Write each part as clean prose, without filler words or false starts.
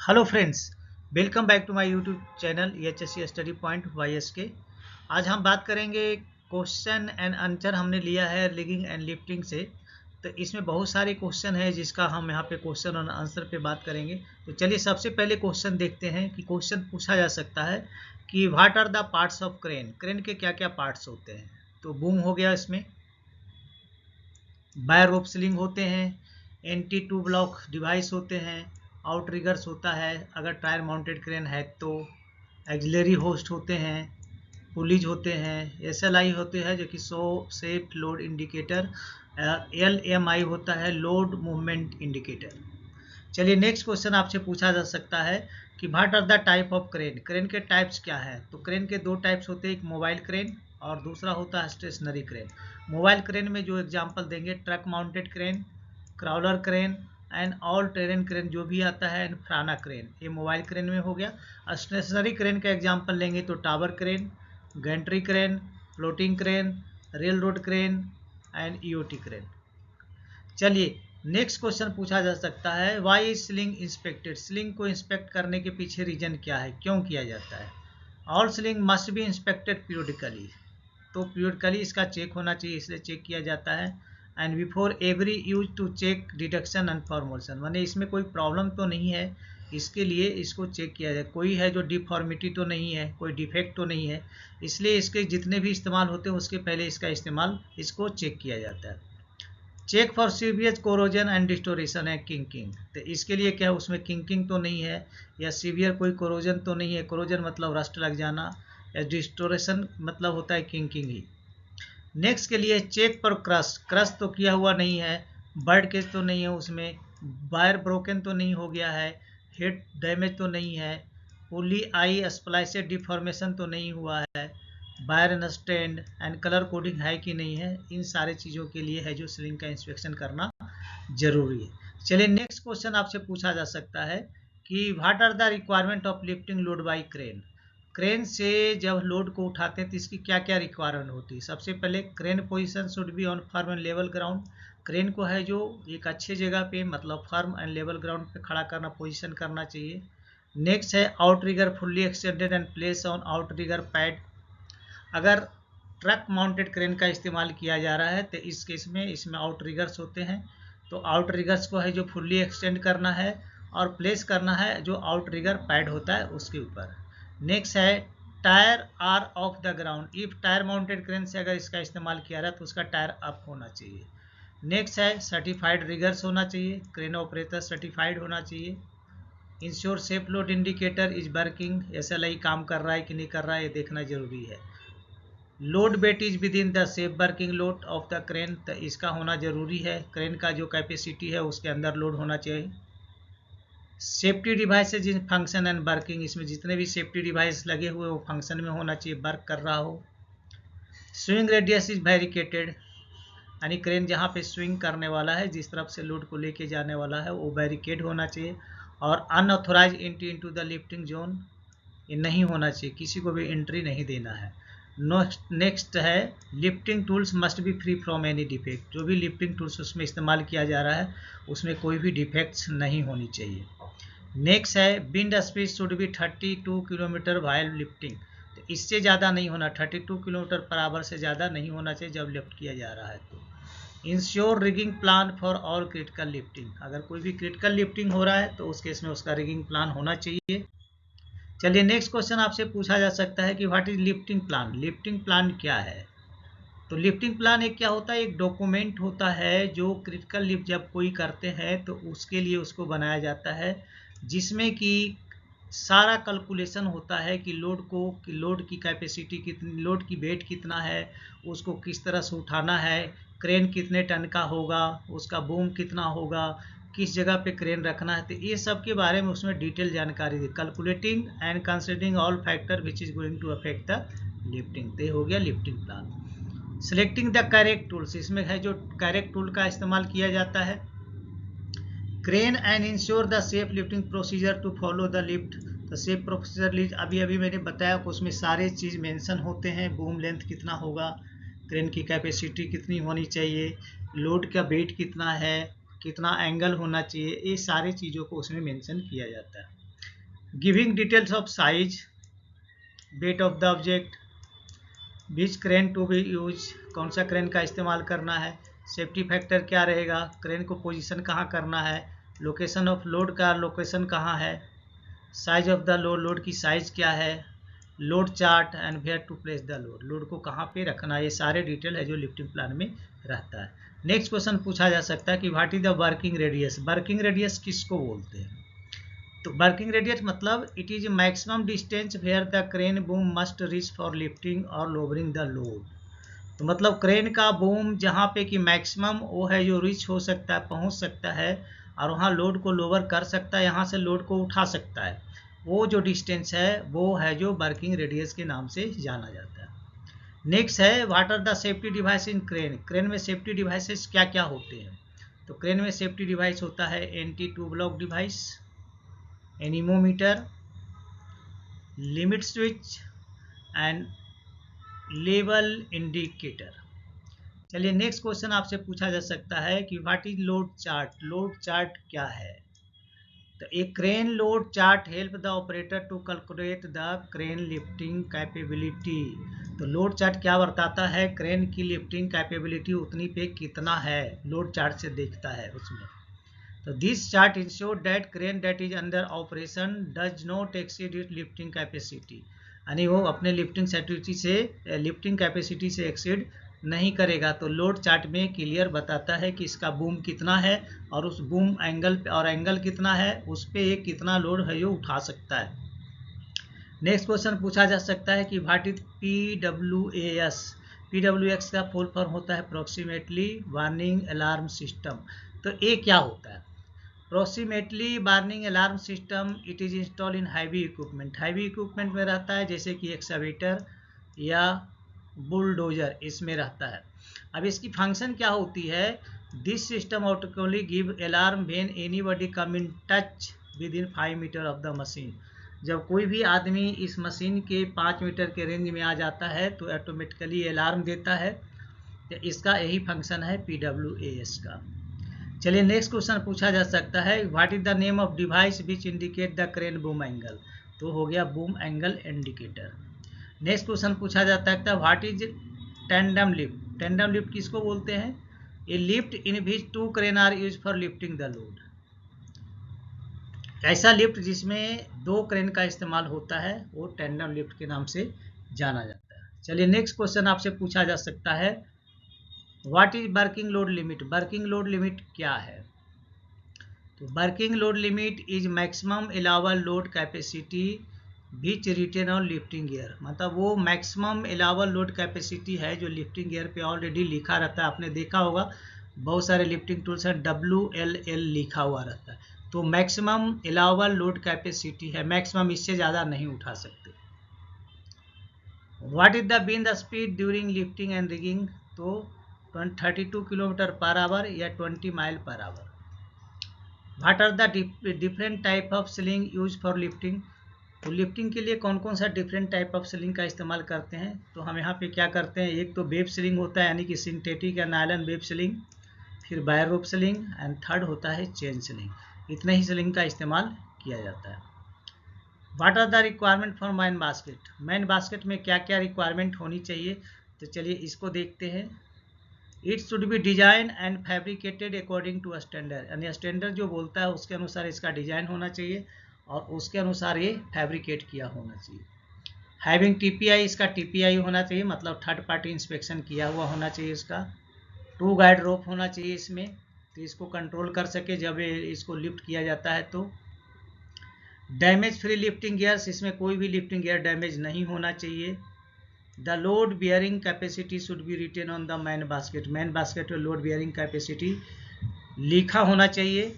Hello friends, welcome back to my YouTube channel EHSC study point YSK। आज हम बात करेंगे क्वेश्चन एंड आंसर हमने लिया है रिगिंग एंड लिफ्टिंग से। तो इसमें बहुत सारे क्वेश्चन है जिसका हम यहाँ पे क्वेश्चन और आंसर पे बात करेंगे। तो चलिए सबसे पहले क्वेश्चन देखते हैं कि क्वेश्चन पूछा जा सकता है कि what are the parts of crane. Crane के क्या क्या पार्ट्स होते हैं। तो बूम हो गया, इसमें बाय रोप स्लिंग होते हैं, एंटी टू ब्लॉक डिवाइस होते हैं, आउटरिगर्स होता है अगर टायर माउंटेड क्रेन है तो, एक्सिलरी होस्ट होते हैं, पुलिज होते हैं, SLI होते हैं जो कि show safe load indicator, LMI होता है लोड मूवमेंट इंडिकेटर। चलिए नेक्स्ट क्वेश्चन आपसे पूछा जा सकता है कि what are the type of crane. Crane के टाइप्स क्या है। तो क्रेन के दो टाइप्स होते हैं, एक मोबाइल क्रेन और दूसरा होता है स्टेशनरी क्रेन। मोबाइल क्रेन में जो एग्जांपल देंगे truck mounted crane, crawler crane and all terrain crane जो भी आता है, एंड फ्राना क्रेन, ये मोबाइल क्रेन में हो गया। स्टेशनरी क्रेन का एग्जांपल लेंगे तो tower crane, gantry crane, floating crane, rail road crane and EOT crane. चलिए नेक्स्ट क्वेश्चन पूछा जा सकता है why is sling inspected. Sling को इंस्पेक्ट करने के पीछे रीजन क्या है, क्यों किया जाता है। All sling must be inspected periodically. तो पीरियडिकली इसका चेक होना चाहिए, इसलिए चेक किया जाता है। And before every use to check deduction and formation, माने इसमें कोई प्रॉब्लम तो नहीं है, इसके लिए इसको चेक किया जाए। कोई है जो डिफॉर्मिटी तो नहीं है, कोई डिफेक्ट तो नहीं है, इसलिए इसके जितने भी इस्तेमाल होते हैं उसके पहले इसका इस्तेमाल इसको चेक किया जाता है। Check for severe corrosion and distortion है किंकिंग। तो इसके लिए क्या है, उसमें किंकिंग तो नहीं है या सीवियर कोई कोरोजन तो नहीं है। कोरोजन मतलब रस्ट लग जाना, या डिस्टोरेशन मतलब होता है किंकिंग ही। नेक्स्ट के लिए चेक फॉर क्रस्ट। क्रस्ट तो किया हुआ नहीं है, बर्ड केस तो नहीं है उसमें, वायर ब्रोकन तो नहीं हो गया है, हेड डैमेज तो नहीं है, पुली आई स्प्लाइसेड डिफॉर्मेशन तो नहीं हुआ है, wire stand and colour coding है कि नहीं है। इन सारे चीज़ों के लिए है जो स्लिंग का इंस्पेक्शन करना जरूरी है। चलिए नेक्स्ट क्वेश्चन आपसे पूछा जा सकता है कि what are the requirement of lifting load by crane. Crane से जब लोड को उठाते हैं तो इसकी क्या क्या रिक्वायरमेंट होती है। सबसे पहले crane position should be on firm and level ground. Crane को है जो एक अच्छे जगह पे मतलब फर्म एंड लेवल ग्राउंड पे खड़ा करना, पोजीशन करना चाहिए। नेक्स्ट है outrigger fully extended and place on outrigger pad. अगर ट्रक माउंटेड क्रेन का इस्तेमाल किया जा रहा है तो इस केस में इसमें आउट रिगर्स होते हैं, तो आउट रिगर्स को है जो फुल्ली एक्सटेंड करना है और प्लेस करना है जो आउट रिगर पैड होता है उसके ऊपर। नेक्स्ट है tyre are off the ground. If tyre mounted crane से अगर इसका इस्तेमाल किया रहा है तो उसका टायर अप होना चाहिए। नेक्स्ट है सर्टिफाइड रिगर्स होना चाहिए, क्रेन ऑपरेटर सर्टिफाइड होना चाहिए। Ensure safe load indicator is working. SLI काम कर रहा है कि नहीं कर रहा है ये देखना जरूरी है। Load weight is within the safe working load of the crane. तो इसका होना जरूरी है, क्रेन का जो कैपेसिटी है उसके अंदर लोड होना चाहिए। Safety devices in function and working, इसमें जितने भी सेफ्टी डिवाइस लगे हुए वो फंक्शन में होना चाहिए, वर्क कर रहा हो। स्विंग रेडियस इज बैरिकेटेड, यानी क्रेन जहाँ पे स्विंग करने वाला है, जिस तरफ से लोड को लेके जाने वाला है वो बैरिकेड होना चाहिए। और unauthorize entry into the lifting zone, ये नहीं होना चाहिए, किसी को भी एंट्री नहीं देना है। नेक्स्ट है lifting tools must be free from any defect. जो भी लिफ्टिंग टूल्स उसमें इस्तेमाल किया जा रहा है उसमें कोई भी डिफेक्ट्स नहीं होनी चाहिए। नेक्स्ट है wind speed should be 32 kilometre while lifting. तो इससे ज़्यादा नहीं होना, 32 किलोमीटर पर आवर से ज़्यादा नहीं होना चाहिए जब लिफ्ट किया जा रहा है। तो ensure rigging plan for all critical lifting. अगर कोई भी क्रिटिकल लिफ्टिंग हो रहा है तो उस केस में उसका रिगिंग प्लान होना चाहिए। चलिए नेक्स्ट क्वेश्चन आपसे पूछा जा सकता है कि what is lifting plan. Lifting plan क्या है। तो लिफ्टिंग प्लान एक क्या होता है, एक डॉक्यूमेंट होता है जो क्रिटिकल लिफ्ट जब कोई करते हैं तो उसके लिए उसको बनाया जाता है, जिसमें कि सारा कैलकुलेशन होता है कि लोड की कैपेसिटी कितनी, लोड की वेट कितना है, उसको किस तरह से उठाना है, क्रेन कितने टन का होगा, उसका बूम कितना होगा, किस जगह पे क्रेन रखना है। तो ये सब के बारे में उसमें डिटेल जानकारी दी, calculating and considering all factor which is going to affect the lifting. तो हो गया lifting plan. Selecting the correct tools, इसमें है जो करेक्ट टूल का इस्तेमाल किया जाता है। Crane and ensure the safe lifting procedure to follow the lift. तो सेफ प्रोसीजर लिफ्ट अभी अभी मैंने बताया कि उसमें सारे चीज़ मेंशन होते हैं, बूम लेंथ कितना होगा, क्रेन की कैपेसिटी कितनी होनी चाहिए, लोड का वेट कितना है, कितना एंगल होना चाहिए, ये सारी चीज़ों को उसमें मेंशन किया जाता है। Giving details of size, weight of the object, which crane to be use, कौन सा क्रेन का इस्तेमाल करना है, सेफ्टी फैक्टर क्या रहेगा, क्रेन को पोजीशन कहाँ करना है, लोकेशन ऑफ लोड का लोकेशन कहाँ है, size of the load, load की साइज क्या है, load chart and where to place the load, load को कहाँ पे रखना है, ये सारे डिटेल है जो लिफ्टिंग प्लान में रहता है। नेक्स्ट क्वेश्चन पूछा जा सकता है कि what is the working radius, working radius किसको बोलते हैं? तो वर्किंग रेडियस मतलब it is maximum distance where the crane boom must reach for lifting और लोवरिंग द लोड। तो मतलब क्रेन का बूम जहाँ पे कि मैक्सिमम वो है जो रीच हो सकता है, पहुँच सकता है और वहाँ लोड को लोअर कर सकता है, यहाँ से लोड को उठा सकता है, वो जो डिस्टेंस है वो है जो वर्किंग रेडियस के नाम से जाना जाता है। नेक्स्ट है what are the safety device in crane, crane में सेफ्टी डिवाइसेस क्या क्या होते हैं? तो क्रेन में सेफ्टी डिवाइस होता है anti two block device, anemometer, limit switch and level indicator. चलिए नेक्स्ट क्वेश्चन आपसे पूछा जा सकता है कि what is load chart, load chart क्या है? तो एक crane load chart help the operator to calculate the crane lifting capability. तो लोड चार्ट क्या बताता है, क्रेन की लिफ्टिंग कैपेबिलिटी उतनी पे कितना है, लोड चार्ट से देखता है उसमें। तो this chart ensure that crane that is under operation does not exceed it lifting capacity, यानी वो अपने लिफ्टिंग कैपेसिटी से एक्सीड नहीं करेगा। तो लोड चार्ट में क्लियर बताता है कि इसका बूम कितना है और उस बूम एंगल और एंगल कितना है, उस पर एक कितना लोड है जो उठा सकता है। नेक्स्ट क्वेश्चन पूछा जा सकता है कि व्हाट इज PWAS, PWX का फुल फॉर्म होता है अप्रोक्सीमेटली वार्निंग अलार्म सिस्टम। तो ये क्या होता है? Approximately warning alarm system it is install in heavy equipment, heavy equipment में रहता है जैसे कि एक्सकवेटर या बुलडोजर, इसमें रहता है। अब इसकी फंक्शन क्या होती है, this system automatically give alarm when anybody come in touch with in 5 metre of the machine. जब कोई भी आदमी इस मशीन के 5 मीटर के रेंज में आ जाता है तो ऑटोमेटिकली अलार्म देता है। तो इसका यही फंक्शन है PWAS का। चलिए नेक्स्ट क्वेश्चन पूछा जा सकता है what is the name of device which indicate the crane boom angle. तो हो गया boom angle indicator. Next question पूछा जाता है what is tandem lift, tandem lift किसको बोलते हैं? A lift in which 2 crane are use for lifting the load, ऐसा लिफ्ट जिसमें 2 क्रेन का इस्तेमाल होता है वो टेंडम लिफ्ट के नाम से जाना जाता है। चलिए नेक्स्ट क्वेश्चन आपसे पूछा जा सकता है what is working load limit, working load limit क्या है? तो working load limit is maximum allowable load capacity which written on lifting gear, मतलब वो मैक्सिमम अलाउबल लोड कैपेसिटी है जो लिफ्टिंग गियर पे ऑलरेडी लिखा रहता है। आपने देखा होगा बहुत सारे लिफ्टिंग टूल्स हैं WLL लिखा हुआ रहता है। तो मैक्सिमम अलाउबल लोड कैपेसिटी है, मैक्सिमम इससे ज़्यादा नहीं उठा सकते। What is the wind speed during lifting and rigging? तो 32 किलोमीटर पर आवर या 20 mile per hour. What are the different type of sling use for lifting? तो लिफ्टिंग के लिए कौन कौन सा डिफरेंट टाइप ऑफ स्लिंग का इस्तेमाल करते हैं? तो हम यहाँ पे क्या करते हैं, एक तो वेब स्लिंग होता है यानी कि सिंथेटिक या नायलॉन वेब स्लिंग, फिर wire rope sling and third होता है चेन स्लिंग। इतने ही स्लिंग का इस्तेमाल किया जाता है। What are the requirement for man basket, man basket में क्या क्या रिक्वायरमेंट होनी चाहिए? तो चलिए इसको देखते हैं। It should be design and fabricated according to standard, यानी स्टैंडर्ड जो बोलता है उसके अनुसार इसका डिजाइन होना चाहिए और उसके अनुसार ये फैब्रिकेट किया होना चाहिए। हैविंग TPI, इसका TPI होना चाहिए, मतलब थर्ड पार्टी इंस्पेक्शन किया हुआ होना चाहिए इसका। 2 गाइड रोप होना चाहिए इसमें, तो इसको कंट्रोल कर सके जब इसको लिफ्ट किया जाता है। तो डैमेज फ्री लिफ्टिंग गियर्स, इसमें कोई भी लिफ्टिंग गियर डैमेज नहीं होना चाहिए। The load bearing capacity should be written on the man basket, man basket में लोड बियरिंग कैपेसिटी लिखा होना चाहिए।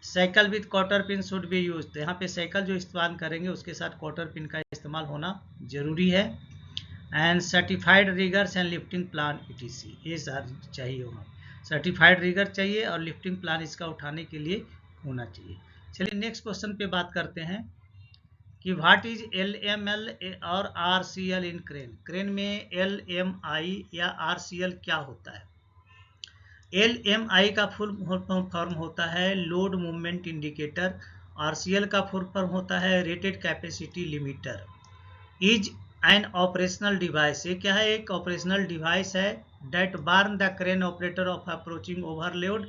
Shackle with cotter pin should be use, तो यहाँ पे साइकिल जो इस्तेमाल करेंगे उसके साथ क्वार्टर पिन का इस्तेमाल होना जरूरी है। And certified riggers and lifting plan ETC, ये सारे चाहिए होना, सर्टिफाइड रिगर चाहिए और लिफ्टिंग प्लान इसका उठाने के लिए होना चाहिए। चलिए नेक्स्ट क्वेश्चन पे बात करते हैं कि व्हाट इज LML और RCL इन क्रेन, क्रेन में LMI या RCL क्या होता है? LMI का फुल फॉर्म होता है लोड मूवमेंट इंडिकेटर RCL का फुल फॉर्म होता है rated capacity limiter. Is an operational device, ये क्या है, एक ऑपरेशनल डिवाइस है that warn the crane operator of approaching overload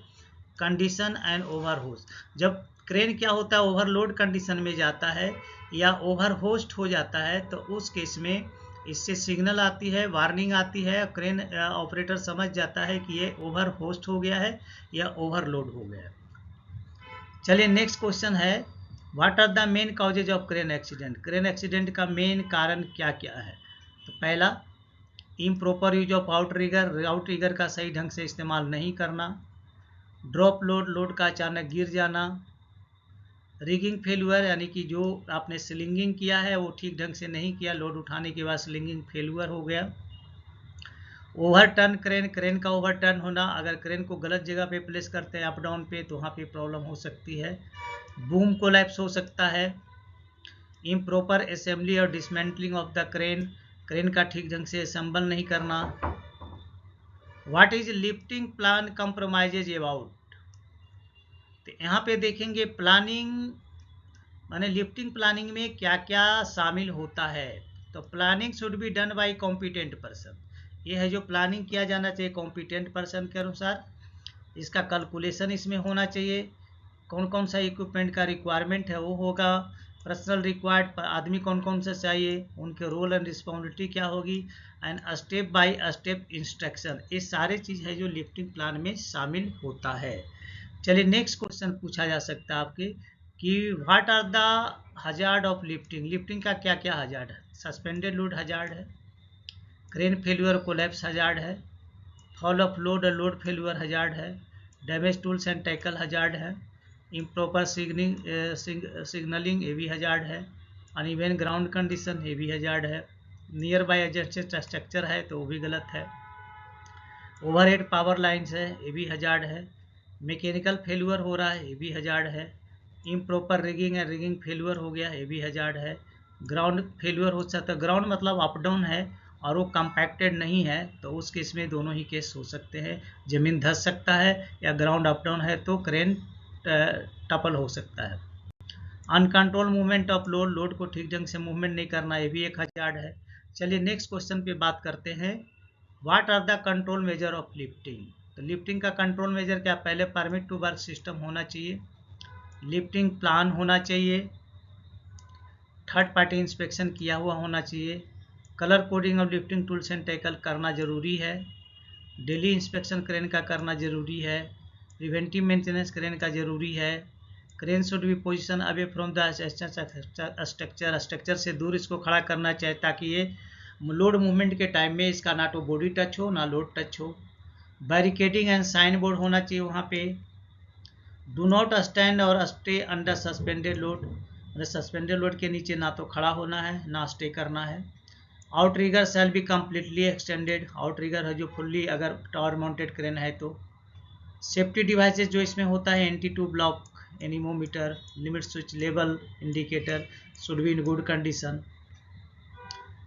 condition and overhoist. जब क्रेन क्या होता है, ओवरलोड कंडीशन में जाता है या ओवरहोस्ट हो जाता है, तो उस केस में इससे सिग्नल आती है, वार्निंग आती है, क्रेन ऑपरेटर समझ जाता है कि ये ओवरहोस्ट हो गया है या ओवरलोड हो गया है। चलिए नेक्स्ट क्वेश्चन है, what are the main causes of crane accident. Crane accident का मेन कारण क्या क्या है? तो पहला, इम्प्रॉपर यूज ऑफ आउटरिगर का सही ढंग से इस्तेमाल नहीं करना, ड्रॉप लोड का अचानक गिर जाना, रिगिंग फेल्यूर यानी कि जो आपने स्लिंगिंग किया है वो ठीक ढंग से नहीं किया, लोड उठाने के बाद स्लिंगिंग फेल्यूर हो गया, ओवरटर्न क्रेन का ओवरटर्न होना, अगर क्रेन को गलत जगह पे प्लेस करते हैं अप डाउन पे तो वहाँ पे प्रॉब्लम हो सकती है, बूम कोलैप्स हो सकता है, इम्प्रॉपर असेंबली और डिसमेंटलिंग ऑफ द क्रेन का ठीक ढंग से असेंबल नहीं करना। What is lifting plan compromises about. तो यहाँ पे देखेंगे प्लानिंग माने लिफ्टिंग प्लानिंग में क्या क्या शामिल होता है। तो planning should be done by competent person, ये है जो प्लानिंग किया जाना चाहिए कॉम्पिटेंट पर्सन के अनुसार। इसका कैलकुलेशन इसमें होना चाहिए, कौन कौन सा इक्विपमेंट का रिक्वायरमेंट है वो होगा, पर्सनल रिक्वायर्ड आदमी कौन कौन से चाहिए, उनके रोल एंड रिस्पॉन्सिबिलिटी क्या होगी, and step by step instruction, ये सारे चीज़ है जो लिफ्टिंग प्लान में शामिल होता है। चलिए नेक्स्ट क्वेश्चन पूछा जा सकता है आपके कि what are the hazard of lifting. Lifting का क्या क्या हजार्ड है? सस्पेंडेड लोड हजार्ड है, क्रेन फेल्यूर कोलैप्स हजार्ड है, फॉल ऑफ लोड और लोड फेल्यूर हजार्ड है, damage tools and tackle hazard है, इम्प्रॉपर सिग्नलिंग ये भी हजार्ड है, अनइवन ग्राउंड कंडीशन ये भी हजार्ड है, नियर बाय एडजस्टेड स्ट्रक्चर है तो वो भी गलत है, ओवरहेड पावर लाइन्स है ये भी हजार्ड है, मैकेनिकल फेल्यूर हो रहा है ये भी हजार्ड है, इम्प्रॉपर रिगिंग है, रिगिंग फेल्यूर हो गया ये भी हजार्ड है, ग्राउंड फेल्यूर हो सकता है, ग्राउंड मतलब अप डाउन है और वो कम्पैक्टेड नहीं है तो उस केस में दोनों ही केस हो सकते हैं, ज़मीन धंस सकता है या ग्राउंड अप डाउन है तो क्रेन टपल हो सकता है, अनकंट्रोल मूवमेंट ऑफ लोड को ठीक ढंग से मूवमेंट नहीं करना ये भी एक हजार्ड है। चलिए नेक्स्ट क्वेश्चन पे बात करते हैं, what are the control measure of lifting. तो लिफ्टिंग का कंट्रोल मेजर क्या? पहले परमिट टू वर्क सिस्टम होना चाहिए, लिफ्टिंग प्लान होना चाहिए, थर्ड पार्टी इंस्पेक्शन किया हुआ होना चाहिए, colour coding of lifting tools and tackle करना जरूरी है, डेली इंस्पेक्शन क्रेन का करना जरूरी है, प्रिवेंटिव मेंटेनेंस क्रेन का जरूरी है, crane should be position away from the structure से दूर इसको खड़ा करना चाहिए ताकि ये लोड मूवमेंट के टाइम में इसका ना तो बॉडी टच हो ना लोड टच हो, बैरिकेडिंग एंड साइन बोर्ड होना चाहिए वहाँ पे, डू नॉट स्टैंड और स्टे अंडर सस्पेंडेड लोड, मतलब सस्पेंडेड लोड के नीचे ना तो खड़ा होना है ना स्टे करना है, outrigger shall be completely extended, outrigger है जो फुल्ली अगर टावर माउंटेड क्रेन है तो, सेफ्टी डिवाइसेज जो इसमें होता है NT2 block, anemometer, limit switch, level indicator should be in good condition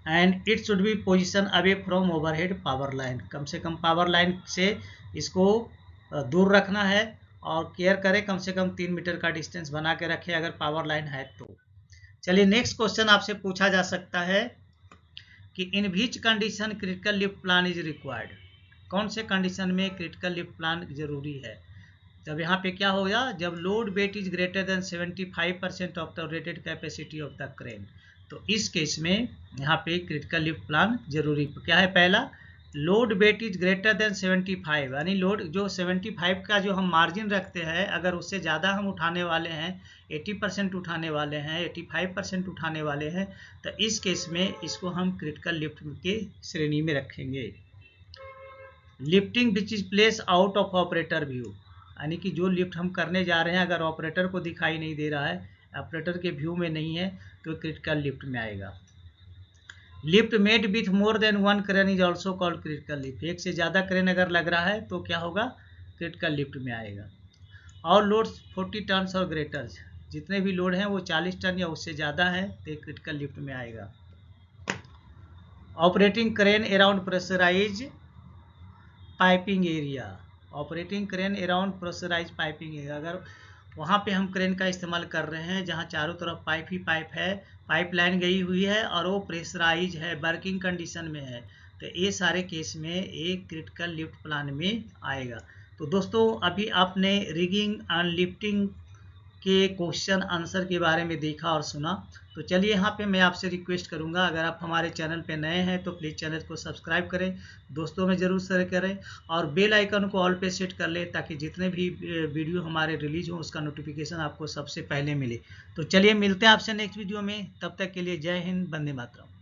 and it should be position away from overhead power line, कम से कम पावर लाइन से इसको दूर रखना है और केयर करें, कम से कम 3 मीटर का डिस्टेंस बना के रखें अगर पावर लाइन है तो। चलिए नेक्स्ट क्वेश्चन आपसे पूछा जा सकता है कि in which condition critical lift plan is required, कौन से कंडीशन में क्रिटिकल लिफ्ट प्लान जरूरी है। जब यहाँ पे क्या होगा, जब load weight is greater than 75% of the rated capacity of the crane, तो इस केस में यहाँ पे क्रिटिकल लिफ्ट प्लान जरूरी क्या है। पहला, load weight is greater than 75, यानी लोड जो 75 का जो हम मार्जिन रखते हैं अगर उससे ज़्यादा हम उठाने वाले हैं, 80% उठाने वाले हैं, 85% उठाने वाले हैं, तो इस केस में इसको हम क्रिटिकल लिफ्ट के श्रेणी में रखेंगे। Lifting which is place out of operator view, यानी कि जो लिफ्ट हम करने जा रहे हैं अगर ऑपरेटर को दिखाई नहीं दे रहा है, ऑपरेटर के व्यू में नहीं है तो क्रिटिकल लिफ्ट में आएगा। Lift made with more than one crane is also called critical lift, एक से ज़्यादा क्रेन अगर लग रहा है तो क्या होगा, क्रिटिकल लिफ्ट में आएगा। और लोड 40 टन और ग्रेटर, जितने भी लोड हैं वो 40 टन या उससे ज़्यादा है तो क्रिटिकल लिफ्ट में आएगा। Operating crane around pressurise piping area, operating crane around pressurise piping area, अगर वहाँ पे हम क्रेन का इस्तेमाल कर रहे हैं, जहाँ चारों तरफ पाइप ही पाइप है, पाइपलाइन गई हुई है और वो प्रेशराइज है, वर्किंग कंडीशन में है। तो ये सारे केस में एक क्रिटिकल लिफ्ट प्लान में आएगा। तो दोस्तों अभी आपने रिगिंग एंड लिफ्टिंग के क्वेश्चन आंसर के बारे में देखा और सुना। तो चलिए यहाँ पे मैं आपसे रिक्वेस्ट करूँगा, अगर आप हमारे चैनल पे नए हैं तो प्लीज़ चैनल को सब्सक्राइब करें, दोस्तों में ज़रूर शेयर करें और बेल आइकन को ऑल पे सेट कर लें, ताकि जितने भी वीडियो हमारे रिलीज हों उसका नोटिफिकेशन आपको सबसे पहले मिले। तो चलिए मिलते हैं आपसे नेक्स्ट वीडियो में, तब तक के लिए जय हिंद, वंदे मातरम।